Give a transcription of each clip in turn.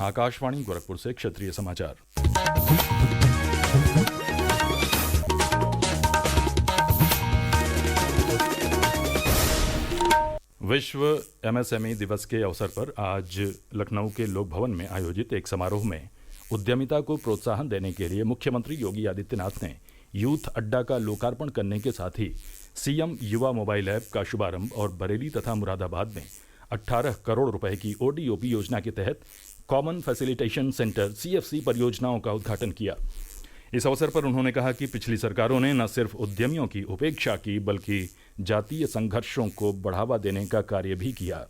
आकाशवाणी गोरखपुर से क्षेत्रीय समाचार। विश्व एमएसएमई दिवस के अवसर पर आज लखनऊ के लोक भवन में आयोजित एक समारोह में उद्यमिता को प्रोत्साहन देने के लिए मुख्यमंत्री योगी आदित्यनाथ ने यूथ अड्डा का लोकार्पण करने के साथ ही सीएम युवा मोबाइल ऐप का शुभारंभ और बरेली तथा मुरादाबाद में 18 करोड़ रुपए की ओडीओपी योजना के तहत कॉमन फैसिलिटेशन सेंटर सीएफसी परियोजनाओं का उद्घाटन किया। इस अवसर पर उन्होंने कहा कि पिछली सरकारों ने न सिर्फ उद्यमियों की उपेक्षा की बल्कि जातीय संघर्षों को बढ़ावा देने का कार्य भी किया।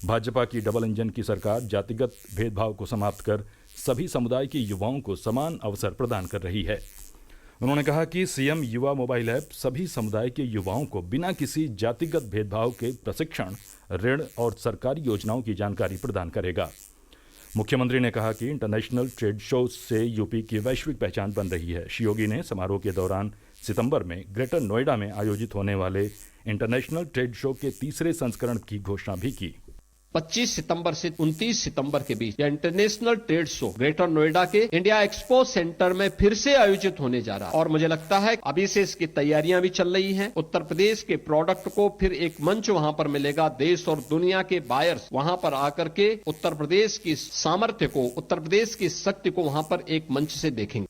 भाजपा की डबल इंजन की सरकार जातिगत भेदभाव को समाप्त कर सभी समुदाय के युवाओं को समान अवसर प्रदान कर रही है। उन्होंने कहा कि सीएम युवा मोबाइल ऐप सभी समुदाय के युवाओं को बिना किसी जातिगत भेदभाव के प्रशिक्षण, ऋण और सरकारी योजनाओं की जानकारी प्रदान करेगा। मुख्यमंत्री ने कहा कि इंटरनेशनल ट्रेड शो से यूपी की वैश्विक पहचान बन रही है। श्री योगी ने समारोह के दौरान सितंबर में ग्रेटर नोएडा में आयोजित होने वाले इंटरनेशनल ट्रेड शो के तीसरे संस्करण की घोषणा भी की। 25 सितंबर से 29 सितंबर के बीच international trade show Greater Noida के इंडिया एक्सपो सेंटर में फिर से आयोजित होने जा रहा है और मुझे लगता है अभी से इसकी तैयारियां भी चल रही हैं। उत्तर प्रदेश के प्रोडक्ट को फिर एक मंच वहां पर मिलेगा। देश और दुनिया के बायर्स वहां पर आकर के उत्तर प्रदेश की सामर्थ्य को, उत्तर प्रदेश की शक्ति को वहां पर एक मंच से देखेंगे।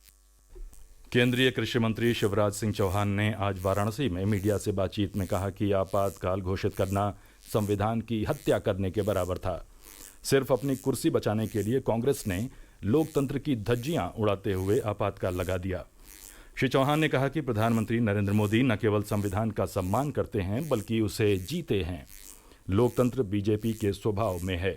केंद्रीय कृषि मंत्री शिवराज सिंह चौहान ने आज वाराणसी में मीडिया से बातचीत में कहा कि आपातकाल घोषित करना संविधान की हत्या करने के बराबर था। सिर्फ अपनी कुर्सी बचाने के लिए कांग्रेस ने लोकतंत्र की धज्जियां उड़ाते हुए आपातकाल लगा दिया। श्री चौहान ने कहा कि प्रधानमंत्री नरेंद्र मोदी न केवल संविधान का सम्मान करते हैं बल्कि उसे जीते हैं। लोकतंत्र बीजेपी के स्वभाव में है।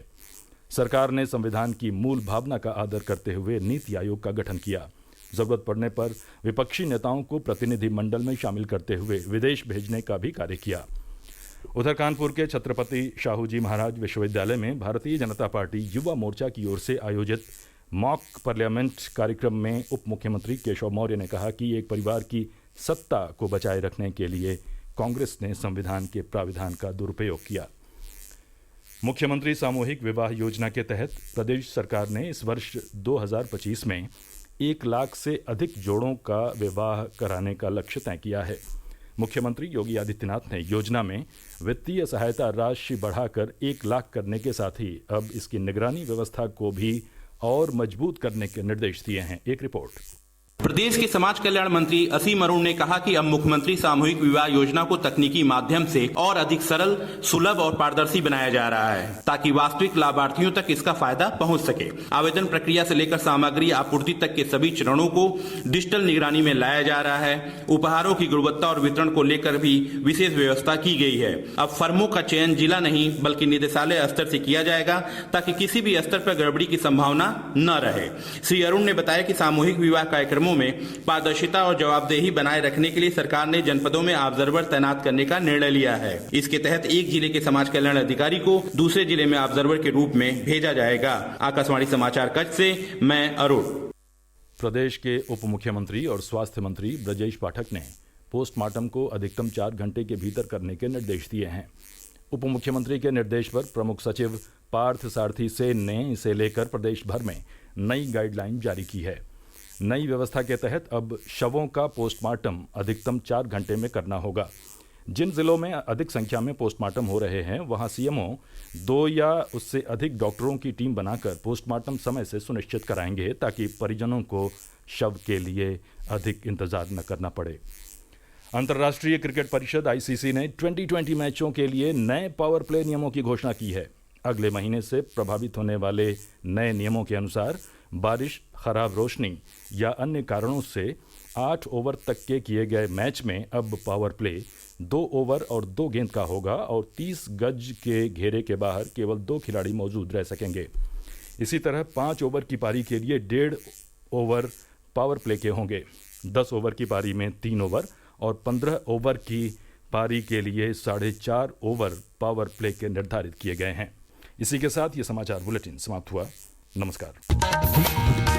सरकार ने संविधान की मूल भावना का आदर करते हुए नीति आयोग का गठन किया। जरूरत पड़ने पर विपक्षी नेताओं को प्रतिनिधि मंडल में शामिल करते हुए विदेश भेजने का भी कार्य किया। उधर कानपुर के छत्रपति शाहूजी महाराज विश्वविद्यालय में भारतीय जनता पार्टी युवा मोर्चा की ओर से आयोजित मॉक पार्लियामेंट कार्यक्रम में उप मुख्यमंत्री केशव मौर्य ने कहा कि एक परिवार की सत्ता को बचाए रखने के लिए कांग्रेस ने संविधान के प्राविधान का दुरुपयोग किया। मुख्यमंत्री सामूहिक विवाह योजना के तहत प्रदेश सरकार ने इस वर्ष 2025 में 1 लाख से अधिक जोड़ों का विवाह कराने का लक्ष्य तय किया है। मुख्यमंत्री योगी आदित्यनाथ ने योजना में वित्तीय सहायता राशि बढ़ाकर 1 लाख करने के साथ ही अब इसकी निगरानी व्यवस्था को भी और मजबूत करने के निर्देश दिए हैं। एक रिपोर्ट। प्रदेश के समाज कल्याण मंत्री असीम अरुण ने कहा कि अब मुख्यमंत्री सामूहिक विवाह योजना को तकनीकी माध्यम से और अधिक सरल, सुलभ और पारदर्शी बनाया जा रहा है ताकि वास्तविक लाभार्थियों तक इसका फायदा पहुंच सके। आवेदन प्रक्रिया से लेकर सामग्री आपूर्ति तक के सभी चरणों को डिजिटल निगरानी में लाया जा रहा है। उपहारों की गुणवत्ता और वितरण को लेकर भी विशेष व्यवस्था की गई है। अब फर्मों का चयन जिला नहीं बल्कि निदेशालय स्तर से किया जाएगा ताकि किसी भी स्तर पर गड़बड़ी की संभावना न रहे। श्री अरुण ने बताया कि सामूहिक विवाह कार्यक्रमों में पारदर्शिता और जवाबदेही बनाए रखने के लिए सरकार ने जनपदों में ऑब्जर्वर तैनात करने का निर्णय लिया है। इसके तहत एक जिले के समाज कल्याण अधिकारी को दूसरे जिले में ऑब्जर्वर के रूप में भेजा जाएगा। आकाशवाणी समाचार कच्छ से मैं अरुण। प्रदेश के उप मुख्यमंत्री और स्वास्थ्य मंत्री ब्रजेश पाठक ने पोस्टमार्टम को अधिकतम 4 घंटे के भीतर करने के निर्देश दिए हैं। उप मुख्यमंत्री के निर्देश पर प्रमुख सचिव पार्थ सारथी सेन ने इसे लेकर प्रदेश भर में नई गाइडलाइन जारी की है। नई व्यवस्था के तहत अब शवों का पोस्टमार्टम अधिकतम 4 घंटे में करना होगा। जिन जिलों में अधिक संख्या में पोस्टमार्टम हो रहे हैं वहां सीएमओ 2 या उससे अधिक डॉक्टरों की टीम बनाकर पोस्टमार्टम समय से सुनिश्चित कराएंगे ताकि परिजनों को शव के लिए अधिक इंतजार न करना पड़े। अंतर्राष्ट्रीय क्रिकेट परिषद आईसीसी ने 2020 मैचों के लिए नए पावर प्ले नियमों की घोषणा की है। अगले महीने से प्रभावित होने वाले नए नियमों के अनुसार बारिश, खराब रोशनी या अन्य कारणों से 8 ओवर तक के किए गए मैच में अब पावर प्ले 2 ओवर और 2 गेंद का होगा और 30 गज के घेरे के बाहर केवल 2 खिलाड़ी मौजूद रह सकेंगे। इसी तरह 5 ओवर की पारी के लिए 1.5 ओवर पावर प्ले के होंगे। 10 ओवर की पारी में 3 ओवर और 15 ओवर की पारी के लिए 4.5 ओवर पावर प्ले के निर्धारित किए गए हैं। इसी के साथ ये समाचार बुलेटिन समाप्त हुआ। नमस्कार।